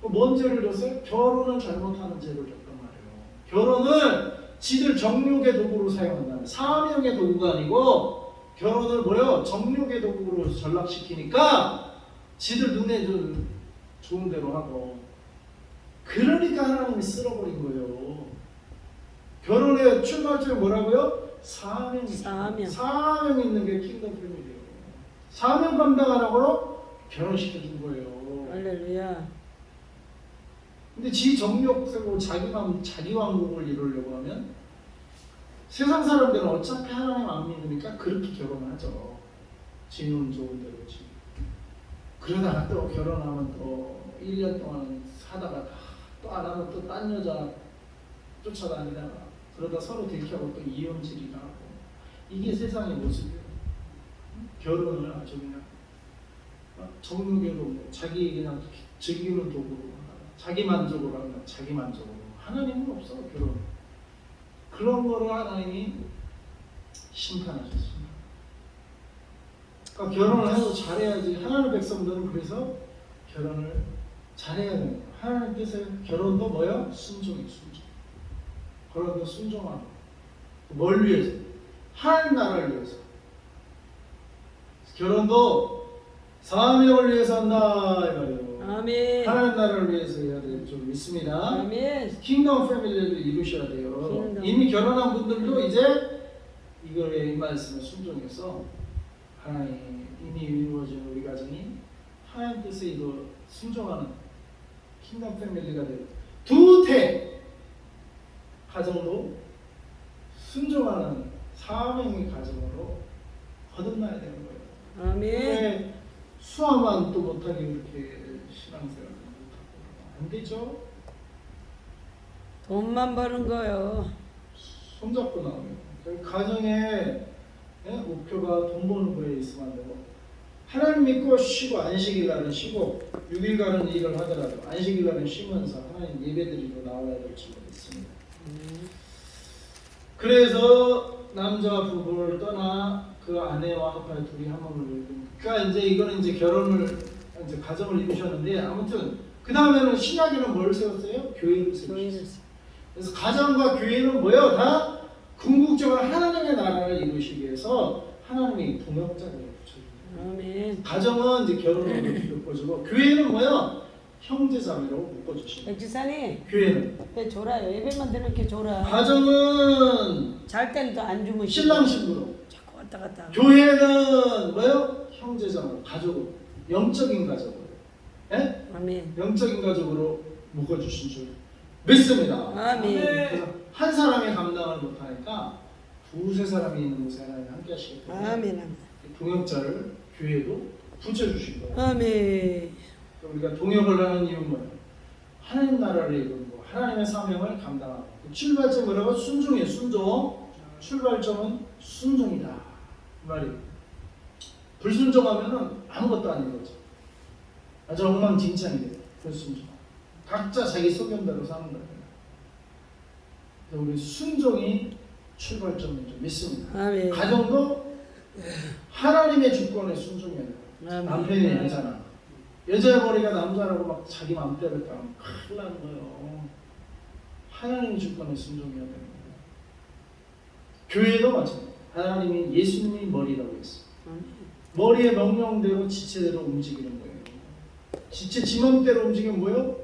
뭔 죄를 줬어요? 결혼을 잘못하는 죄를 줬단 말이에요. 결혼을 지들 정욕의 도구로 사용한다는 사명의 도구가 아니고 결혼을 뭐요? 정욕의 도구로 전락시키니까 지들 눈에 좀 좋은 대로 하고 그러니까 하나님이 쓸어버린 거예요. 결혼의 출발점이 뭐라고요? 사명이 사명 있는 게 킹덤 패밀리예요. 사명 감당하라고 결혼시켜준 거예요. 할렐루야. 근데 지 정욕 세고 자기 왕국을 이루려고 하면 세상 사람들은 어차피 하나님 안 믿으니까 그렇게 결혼을 하죠. 지는 좋은 대로 지. 그러다가 또 결혼하면 또 1년 동안 사다가 또 안 하면 또 딴 여자 쫓아다니다가 그러다 서로 들켜고 또 이혼질이나 하고 이게 세상의 모습이에요. 결혼을 아주 그냥 정욕으로 뭐 자기 그냥 즐기는 도구로 자기 만족으로 한다. 자기 만족으로. 하나님은 없어 결혼. 그런 거로 하나님이 심판하셨습니다. 그러니까 결혼을 해도 잘해야지. 하나님 백성들은 그래서 결혼을 잘해야 돼요. 하나님께서 결혼도 뭐야? 순종이 순종. 결혼도 순종하는 거. 뭘 위해서? 하나님 나라를 위해서. 결혼도 사명을 위해서 한다 이 말이에요. 아멘. 하나님 나라를 위해서 해야 될 줄 믿습니다. 아멘. 킹덤 패밀리를 이루셔야 돼요. 킹덤. 이미 결혼한 분들도 이제 이거에 이 말씀에 순종해서 하나님 이미 이루어진 우리 가정이 하나님 뜻에 이거 순종하는 킹덤 패밀리가 되고 두태 가정도 순종하는 사명의 가정으로 거듭나야 되는 거예요. 아멘. 왜 수화만 또 못하게 이렇게 신앙생활을 못하고 안 되죠? 돈만 버는 거요. 손잡고 나오면 가정의 목표가 돈 버는 거에 있으면 안 되고 하나님 믿고 쉬고 안식일날은 쉬고 6일간은 일을 하더라도 안식일날은 쉬면서 하나님 예배드리러 나와야 될 줄 믿습니다. 그래서 남자 부부를 떠나 그 아내와 합하여 둘이 한 몸을 이루는. 그러니까 이제 이거는 이제 결혼을 이제 가정을 이루셨는데 아무튼 그 다음에는 신약에는 뭘 세웠어요? 교회를 세우셨어요. 그래서 가정과 교회는 뭐예요? 다 궁극적으로 하나님의 나라를 이루시기 위해서 하나님의 동역자를 붙여줍니다. 아멘. 가정은 이제 결혼으로 묶어주고 교회는 뭐예요? 형제자매로 묶어주십니다. 백지사님 교회는 왜 졸아요? 예배만 들으면 이렇게 졸아. 가정은 잘 때는 또 안 주무시고. 신랑 신부로 자꾸 왔다 갔다. 교회는 뭐예요? 형제자매 가족으로 영적인 가족으로 예? 아멘. 영적인 가족으로 묶어주신 줄 믿습니다. 아멘. 그래서 한 사람이 감당을 못하니까 두세 사람이 있는 곳에 하나님 함께 하시기 때문에 아멘. 아멘. 동역자를 교회도 붙여주신 거예요. 아멘. 우리가 동역을 하는 이유는 뭐예요? 하나님 나라를 이루는 거, 하나님의 사명을 감당하고 출발점 뭐라고? 순종이에요. 순종. 출발점은 순종이다. 이 말이에요. 불순종하면은 아무것도 아닌 거죠. 아주 엉망진창이 돼요. 불순종. 각자 자기 소견대로 사는 거예요. 그래서 우리 순종이 출발점인 줄 믿습니다. 아멘. 가정도 하나님의 주권에 순종해야 돼요. 아멘. 남편이 여자나 여자의 머리가 남자라고 막 자기 맘대로 했다면 큰일 나는 거예요. 하나님의 주권에 순종해야 되는 거예요. 교회도 마찬가지예요. 하나님이 예수님이 머리라고 했어요. 머리의 명령대로 지체대로 움직이는 거예요. 지체 지맘대로 움직이면 뭐예요?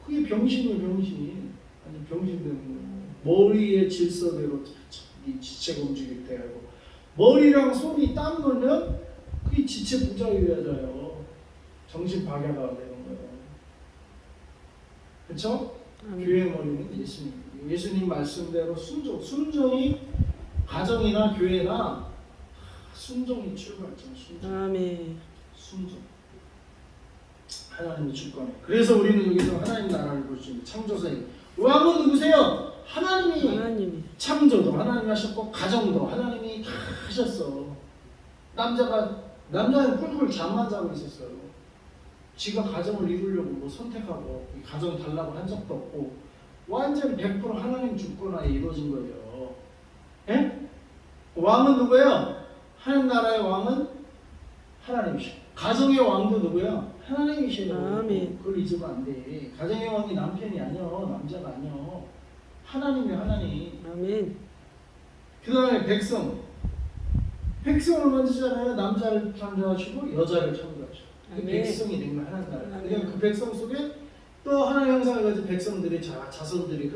그게 병신이에요. 병신이. 아니 병신되는 거예요. 머리의 질서대로 이 지체가 움직일 때 하고 머리랑 손이 땀 걸면 그게 지체 부자유자예요. 정신 박야가 되는 거예요. 그렇죠? 교회의 머리는 예수님. 예수님 말씀대로 순종. 순종이 가정이나 교회나 순종이 출발점. 순종. 아멘. 순종. 하나님의 주권에. 그래서 우리는 여기서 하나님 나라를 볼 수 있는 창조사님. 왕은 누구세요? 하나님이. 창조도 하나님이 하셨고 가정도 하나님이 다 하셨어. 남자는 꿀꿀 잠만 자고 있었어요. 지가 가정을 이루려고 뭐 선택하고 가정 달라고 한 적도 없고 완전 100% 하나님 주권하에 이루어진 거예요. 예? 왕은 누구예요? 하나님 나라의 왕은 하나님이시고 가정의 왕도 누구야? 하나님이시에요. 아멘. 그걸 잊으면 안 돼. 가정의 왕이 남편이 아니요, 남자가 아니요. 하나님이에요, 하나님. 아멘. 그 다음에 백성을 만드시잖아요. 남자를 창조하시고 여자를 창조하시고 그 아멘. 백성이 된 거예요, 하나님 나라. 아멘. 그러니까 그 백성 속에 또 하나님 형상을 가진 백성들이 자손들이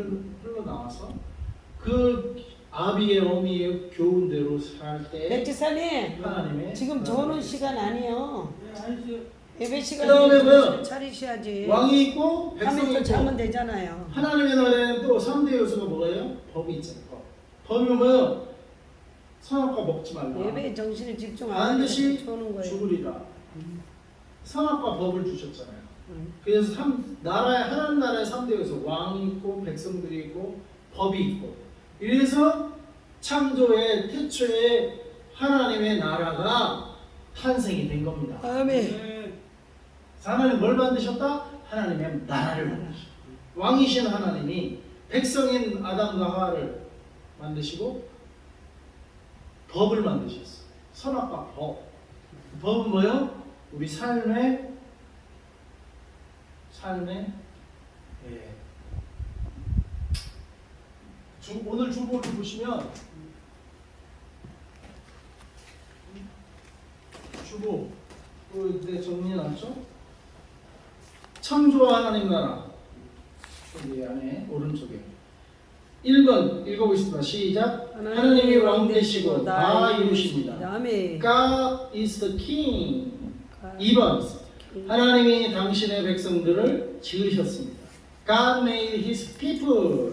흘러나와서 그 아비의 어미의 교훈대로 살 때 백지사님 하나님의 지금 저는 시간 아니에요. 네, 아니죠. 예배 시간 그다음에 뭐요? 차리셔야지. 왕이 있고 백성이 하면 또 있고 자면 되잖아요. 하나님의 나라에는 또 3대 요소가 뭐예요? 법이 있잖아요. 법이 뭐예요? 선악과 먹지 말라. 예배에 정신을 집중 안 하면 반드시 좋는 거예요. 죽으리라. 선악과 법을 주셨잖아요. 그래서 하나님 나라의 3대에서 왕이 있고 백성들이 있고 법이 있고, 이래서 창조의 태초에 하나님의 나라가 탄생이 된 겁니다. 아멘. 하나님 뭘 만드셨다? 하나님의 나라를 만드셨다. 왕이신 하나님이 백성인 아담과 하와를 만드시고 법을 만드셨어요. 선악과 법. 법은 뭐예요? 우리 삶의 오늘 주보를 보시면 주보 내 정리해놨죠? 창조와 하나님 나라 여기 안에 오른쪽에 1번 읽어보겠습니다. 시작. 하나님이 왕 되시고 다 이루십니다. 아멘. God is the King. 2번 하나님이 당신의 백성들을 지으셨습니다. God made His people.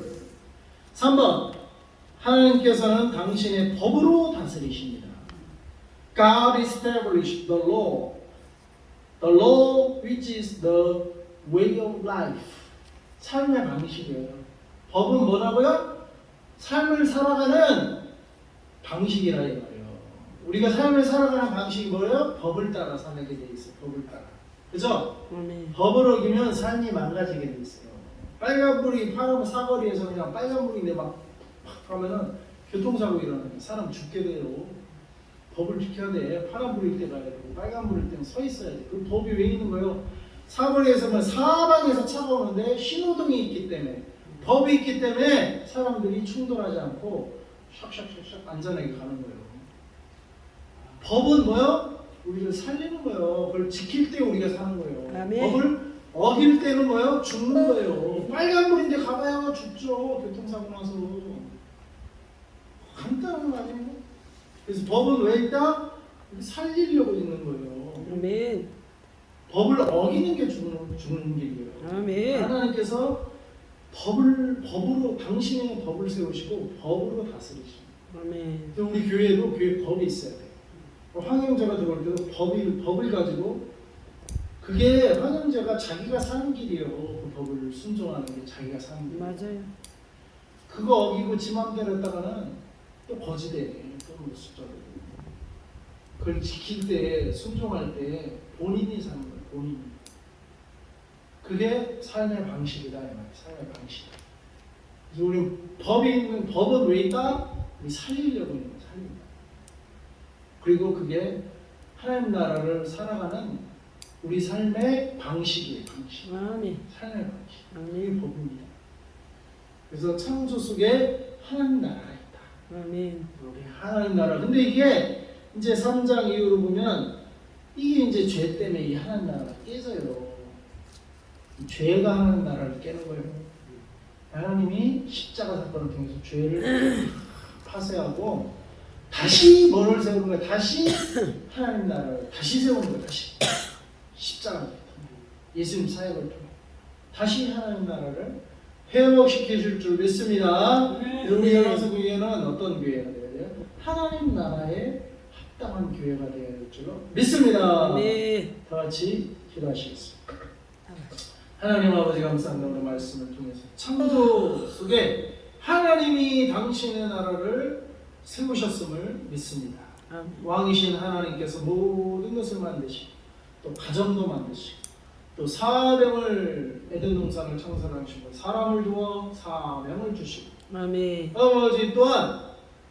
3번 하나님께서는 당신의 법으로 다스리십니다. God established the law. The law which is the way of life. 삶의 방식이에요. 법은 뭐라고요? 삶을 살아가는 방식이라 이 말이에요. 우리가 삶을 살아가는 방식이 뭐예요? 법을 따라 살게 돼 있어요. 법을 따라. 그죠? 법을 어기면 삶이 망가지게 돼 있어요. 빨간불이 파란 사거리에서 그냥 빨간불인데 막 가면은 교통사고 일어나요. 사람 죽게 돼요. 법을 지켜야 돼. 파란불일 때 가야 되고 빨간불일 때는 서 있어야 돼. 그 법이 왜 있는 거예요? 사거리에서는 사방에서 차가 오는데 신호등이 있기 때문에, 법이 있기 때문에 사람들이 충돌하지 않고 샥샥샥샥 안전하게 가는 거예요. 법은 뭐요? 우리를 살리는 거예요. 그걸 지킬 때 우리가 사는 거예요. 아멘. 법을 어길 때는 뭐예요? 죽는 거예요. 빨간불인데 가봐야 죽죠. 교통사고 나서. 간단한 거 아니에요? 그래서 법은 왜 있다? 살리려고 있는 거예요. 아멘. 법을 어기는 게 죽는 길이에요. 아멘. 하나님께서 법으로 당신의 법을 세우시고 법으로 다스리십니다. 아멘. 우리 교회도 교회 법이 있어야 돼요. 황영재가 들어올 때도 법을 가지고, 그게 황영재가 자기가 사는 길이에요. 그 법을 순종하는 게 자기가 사는 길. 맞아요. 그거 어기고 지 맘대로 했다가는 또 거지돼. 또 숫자로. 그걸 지킬 때, 순종할 때 본인이 사는 거예요. 본인이. 그게 삶의 방식이다 이 말이에요. 삶의 방식. 그래서 우리 법은 왜 있다? 우리 살리려고 있는 거예요. 살린다. 그리고 그게 하나님 나라를 살아가는 우리 삶의 방식이에요. 방식. 아멘. 삶의 방식. 아멘. 그게 법입니다. 그래서 창조 속에 하나님 나라가 있다. 아멘. 우리 하나님 나라. 근데 이게 이제 3장 이후로 보면 이게 이제 죄 때문에 이 하나님 나라가 깨져요. 죄가 하나님 나라를 깨는 거예요. 하나님이 십자가 사건을 통해서 죄를 파쇄하고 다시 뭐를 세우는 거예요? 다시 하나님 나라를 다시 세우는 거예요. 다시 십자가를 통해 예수님 사역을 통해 다시 하나님 나라를 회복시키실 줄 믿습니다. 우리 열방서 교회는 어떤 교회가 되어야 돼요? 하나님 나라에 합당한 교회가 되어야 될 줄로 믿습니다. 아멘. 다 같이 기도하시겠습니다. 하나님 아버지 감사합니다. 오늘 말씀을 통해서 창조 속에 하나님이 당신의 나라를 세우셨음을 믿습니다. 아멘. 왕이신 하나님께서 모든 것을 만드시고 또 가정도 만드시고 또 사명을 에덴 동산을 창설하시고 사람을 두어 사명을 주시고 아멘. 아버지 또한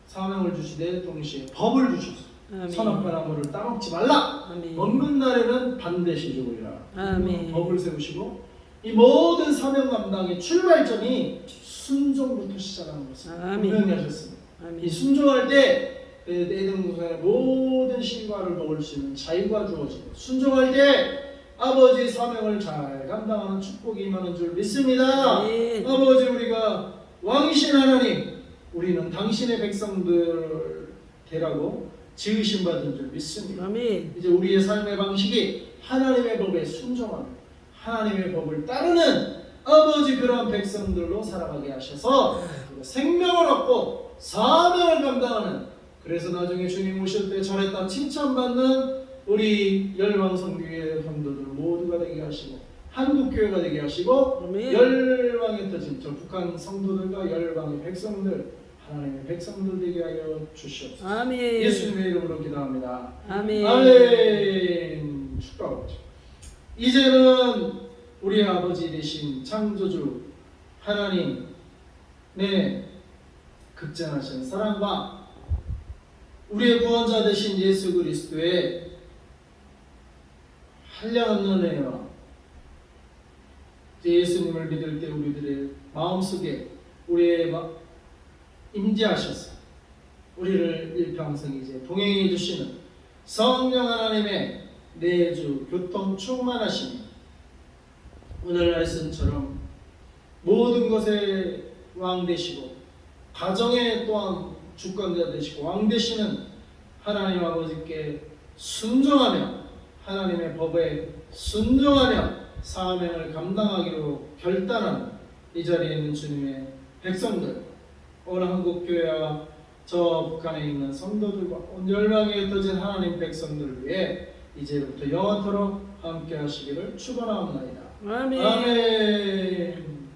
사명을 주시되 동시에 법을 주셔서 아멘. 선악과 나무를 따먹지 말라. 아멘. 먹는 날에는 반드시 죽으리라. 아멘. 법을 세우시고 이 모든 사명 감당의 출발점이 순종부터 시작하는 것을 아멘. 분명히 하셨습니다. 아멘. 이 순종할 때 에덴 동산의 모든 실과를 먹을 수 있는 자유가 주어지고 순종할 때 아버지 사명을 잘 감당하는 축복이 임하는 줄 믿습니다. 아멘. 아버지 우리가 왕이신 하나님 우리는 당신의 백성들 되라고 지으신 받은 줄 믿습니다. 아멘. 이제 우리의 삶의 방식이 하나님의 법에 순종하는 하나님의 법을 따르는 아버지 그러한 백성들로 살아가게 하셔서 생명을 얻고 사명을 감당하는, 그래서 나중에 주님 오실 때 잘했다 칭찬받는 우리 열방성교회 성도들 모두가 되게 하시고 한국교회가 되게 하시고 아멘. 열방에 터진 저 북한 성도들과 열방의 백성들 하나님의 백성들 되게 하여 주시옵소서. 아멘. 예수님의 이름으로 기도합니다. 아멘. 아멘. 축복하죠. 이제는 우리 아버지 되신 창조주 하나님 네 극진하신 사랑과 우리의 구원자 되신 예수 그리스도의 한량없는 은혜와 예수님을 믿을 때 우리들의 마음속에 우리의 임재하셔서 우리를 일평생 이제 동행해 주시는 성령 하나님의 내주 교통 충만하심이 오늘 말씀처럼 모든 것에 왕 되시고 가정에 또한 주권자 되시고 왕 되시는 하나님 아버지께 순종하며 하나님의 법에 순종하며 사명을 감당하기로 결단한 이 자리에 있는 주님의 백성들, 오늘 한국교회와 저 북한에 있는 성도들과 온 열방에 흩어진 하나님 백성들을 위해 이제부터 영원토록 함께 하시기를 축원하옵나이다. 아멘. 아멘.